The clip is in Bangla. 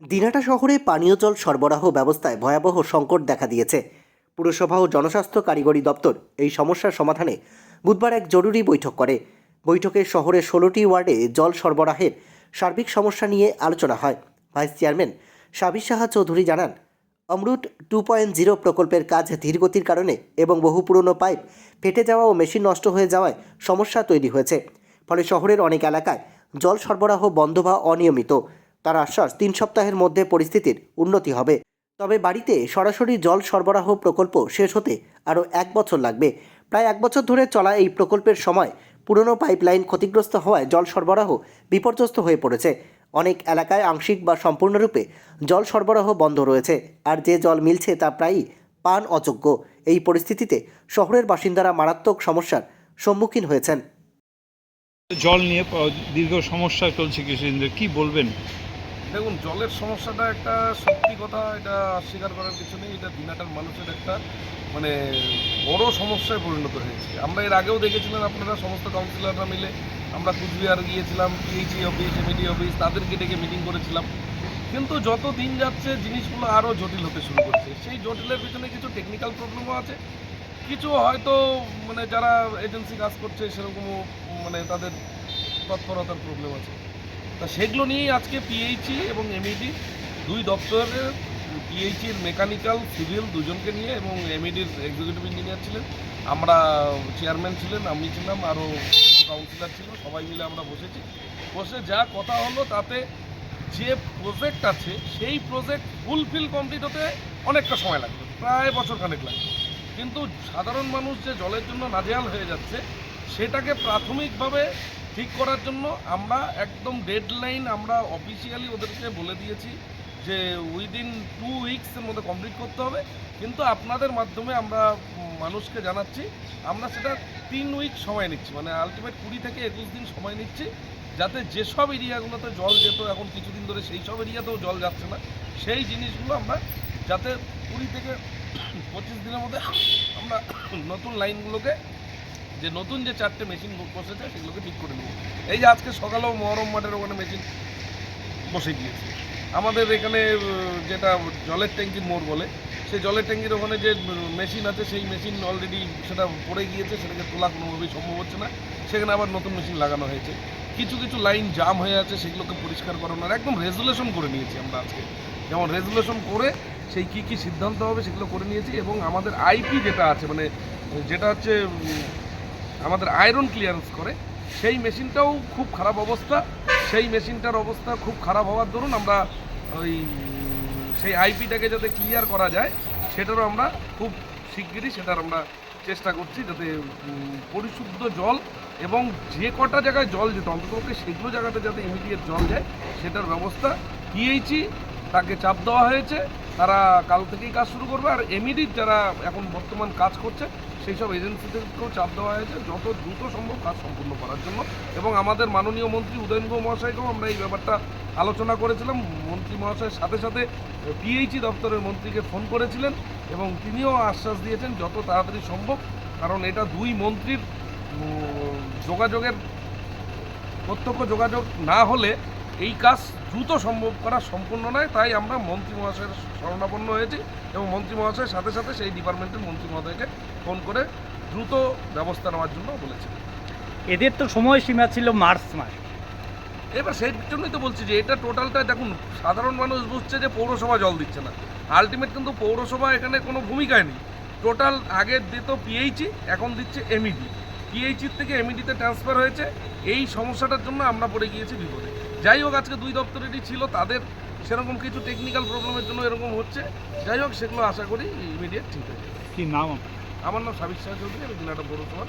দিনহাটা শহরে পানীয় জল সরবরাহ ব্যবস্থায় ভয়াবহ সংকট দেখা দিয়েছে। পুরসভা ও জনস্বাস্থ্য কারিগরি দপ্তর এই সমস্যার সমাধানে বুধবার এক জরুরি বৈঠক করে। বৈঠকে শহরের 16টি ওয়ার্ডে জল সরবরাহের সার্বিক সমস্যা নিয়ে আলোচনা হয়। ভাইস চেয়ারম্যান সাবির সাহা চৌধুরী জানান, অমৃত 2.0 প্রকল্পের কাজ ধীরগতির কারণে এবং বহু পুরনো পাইপ ফেটে যাওয়া ও মেশিন নষ্ট হয়ে যাওয়ায় সমস্যা তৈরি হয়েছে। ফলে শহরের অনেক এলাকায় জল সরবরাহ বন্ধ বা অনিয়মিত। তার আশ্বাস 3 সপ্তাহের মধ্যে পরিস্থিতির উন্নতি হবে। তবে বাড়িতে সরাসরি জল সরবরাহ প্রকল্প শেষ হতে আরও 1 বছর লাগবে। প্রায় 1 বছর ধরে চলা এই প্রকল্পের সময় পুরনো পাইপলাইন ক্ষতিগ্রস্ত হওয়ায় জল সরবরাহ বিপর্যস্ত হয়ে পড়েছে। অনেক এলাকায় আংশিক বা সম্পূর্ণরূপে জল সরবরাহ বন্ধ রয়েছে, আর যে জল মিলছে তা প্রায়ই পান অযোগ্য। এই পরিস্থিতিতে শহরের বাসিন্দারা মারাত্মক সমস্যার সম্মুখীন হয়েছেন। জল নিয়ে দীর্ঘ সমস্যা চলছে কিছুদিন ধরে, কি বলবেন? দেখুন, জলের সমস্যাটা একটা সত্যি কথা, এটা অস্বীকার করার কিছু নেই। এটা দিনহাটার মানুষের একটা মানে বড় সমস্যায় পরিণত হয়েছে। আমরা এর আগেও দেখেছিলেন আপনারা, সমস্ত কাউন্সিলররা মিলে আমরা কুচবিহার গিয়েছিলাম, পিএইচই অফিস, এমইডি অফিস, তাদেরকে ডেকে মিটিং করেছিলাম। কিন্তু যত দিন যাচ্ছে জিনিসগুলো আরও জটিল হতে শুরু করছে। সেই জটিলের পিছনে কিছু টেকনিক্যাল প্রবলেমও আছে, কিছু হয়তো মানে যারা এজেন্সি কাজ করছে সেরকমও মানে তাদের তৎপরতার প্রবলেম আছে। তা সেগুলো নিয়েই আজকে পিএইচই এবং এমইডি দুই দপ্তরের, পিএইচির মেকানিক্যাল সিভিল দুজনকে নিয়ে এবং এমইডির এক্সিকিউটিভ ইঞ্জিনিয়ার ছিলেন, আমরা চেয়ারম্যান ছিলেন, আমি ছিলাম, আরও কিছু কাউন্সিলর ছিল, সবাই মিলে আমরা বসেছি। বসে যা কথা হলো তাতে যে প্রজেক্ট আছে সেই প্রজেক্ট ফুলফিল কমপ্লিট হতে অনেকটা সময় লাগবে, প্রায় বছরখানেক লাগবে। কিন্তু সাধারণ মানুষ যে জলের জন্য নাজেহাল হয়ে যাচ্ছে সেটাকে প্রাথমিকভাবে ঠিক করার জন্য আমরা একদম ডেডলাইন আমরা অফিসিয়ালি ওদেরকে বলে দিয়েছি যে উইদিন 2 উইকসের মধ্যে কমপ্লিট করতে হবে। কিন্তু আপনাদের মাধ্যমে আমরা মানুষকে জানাচ্ছি আমরা সেটা 3 উইক সময় নিচ্ছি, মানে আলটিমেট 20 থেকে 21 দিন সময় নিচ্ছি, যাতে যেসব এরিয়াগুলোতে জল যেত এখন কিছুদিন ধরে সেই সব এরিয়াতেও জল যাচ্ছে না, সেই জিনিসগুলো আমরা যাতে 20 থেকে 25 দিনের মধ্যে আমরা নতুন লাইনগুলোকে, যে নতুন যে 4টে মেশিন বসেছে সেগুলোকে ঠিক করে নেব। এই যে আজকে সকালেও মহরম মাঠের ওখানে মেশিন বসে গিয়েছে। আমাদের এখানে যেটা জলের ট্যাঙ্কির মোড় বলে, সেই জলের ট্যাঙ্কির ওখানে যে মেশিন আছে সেই মেশিন অলরেডি সেটা পড়ে গিয়েছে, সেটাকে তোলা কোনোভাবেই সম্ভব হচ্ছে না, সেখানে আবার নতুন মেশিন লাগানো হয়েছে। কিছু কিছু লাইন জাম হয়ে আছে, সেগুলোকে পরিষ্কার করানোর একদম রেজুলেশন করে নিয়েছি আমরা আজকে। যেমন রেজুলেশন করে সেই কী সিদ্ধান্ত হবে সেগুলো করে নিয়েছি। এবং আমাদের আইপি যেটা আছে, মানে যেটা হচ্ছে আমাদের আয়রন ক্লিয়ারেন্স করে, সেই মেশিনটাও খুব খারাপ অবস্থা। সেই মেশিনটার অবস্থা খুব খারাপ হওয়ার দরুন আমরা ওই সেই আইপিটাকে যাতে ক্লিয়ার করা যায় সেটারও আমরা খুব শিগগিরই সেটার আমরা চেষ্টা করছি, যাতে পরিশুদ্ধ জল এবং যে কটা জায়গায় জল যেত অন্ততপক্ষে সেগুলো জায়গাতে যাতে ইমিডিয়েট জল যায় সেটার ব্যবস্থা পিএইচই তাকে চাপ দেওয়া হয়েছে। তারা কাল থেকেই কাজ শুরু করবে। আর এমইডির যারা এখন বর্তমান কাজ করছে সেই সব এজেন্সিদেরকেও চাপ দেওয়া হয়েছে যত দ্রুত সম্ভব কাজ সম্পূর্ণ করার জন্য। এবং আমাদের মাননীয় মন্ত্রী উদয়ন গুহ মহাশয়কেও আমরা এই ব্যাপারটা আলোচনা করেছিলাম। মন্ত্রী মহাশয়ের সাথে সাথে পিএইচই দপ্তরের মন্ত্রীকে ফোন করেছিলেন এবং তিনিও আশ্বাস দিয়েছেন যত তাড়াতাড়ি সম্ভব, কারণ এটা দুই মন্ত্রীর যোগাযোগের প্রত্যক্ষ যোগাযোগ না হলে এই কাজ দ্রুত সম্ভব করা সম্পূর্ণ নয়। তাই আমরা মন্ত্রী মহাশয়ের শরণাপন্ন হয়েছি এবং মন্ত্রী মহাশয়ের সাথে সাথে সেই ডিপার্টমেন্টের মন্ত্রী মহোদয়কে ফোন করে দ্রুত ব্যবস্থা নেওয়ার জন্য বলেছি। এদের তো সময়সীমা ছিল মার্চ মাস। এবার সেই জন্যই তো বলছি যে এটা টোটালটা দেখুন, সাধারণ মানুষ বুঝছে যে পৌরসভা জল দিচ্ছে না, আলটিমেট কিন্তু পৌরসভা এখানে কোনো ভূমিকায় নেই। টোটাল আগে দিত পিএইচই, এখন দিচ্ছে এমইডি, পিএইচির থেকে এমইডিতে ট্রান্সফার হয়েছে। এই সমস্যাটার জন্য আমরা পড়ে গিয়েছি বিপদে। যাই হোক, আজকে দুই দপ্তরেরই ছিল, তাদের সেরকম কিছু টেকনিক্যাল প্রবলেমের জন্য এরকম হচ্ছে। যাই হোক, সেগুলো আশা করি ইমিডিয়েট ঠিক হয়ে যাবে। কি নাম? আমার নাম সাবির শাহ চৌধুরী, আমি দিনহাটা পৌরসভা।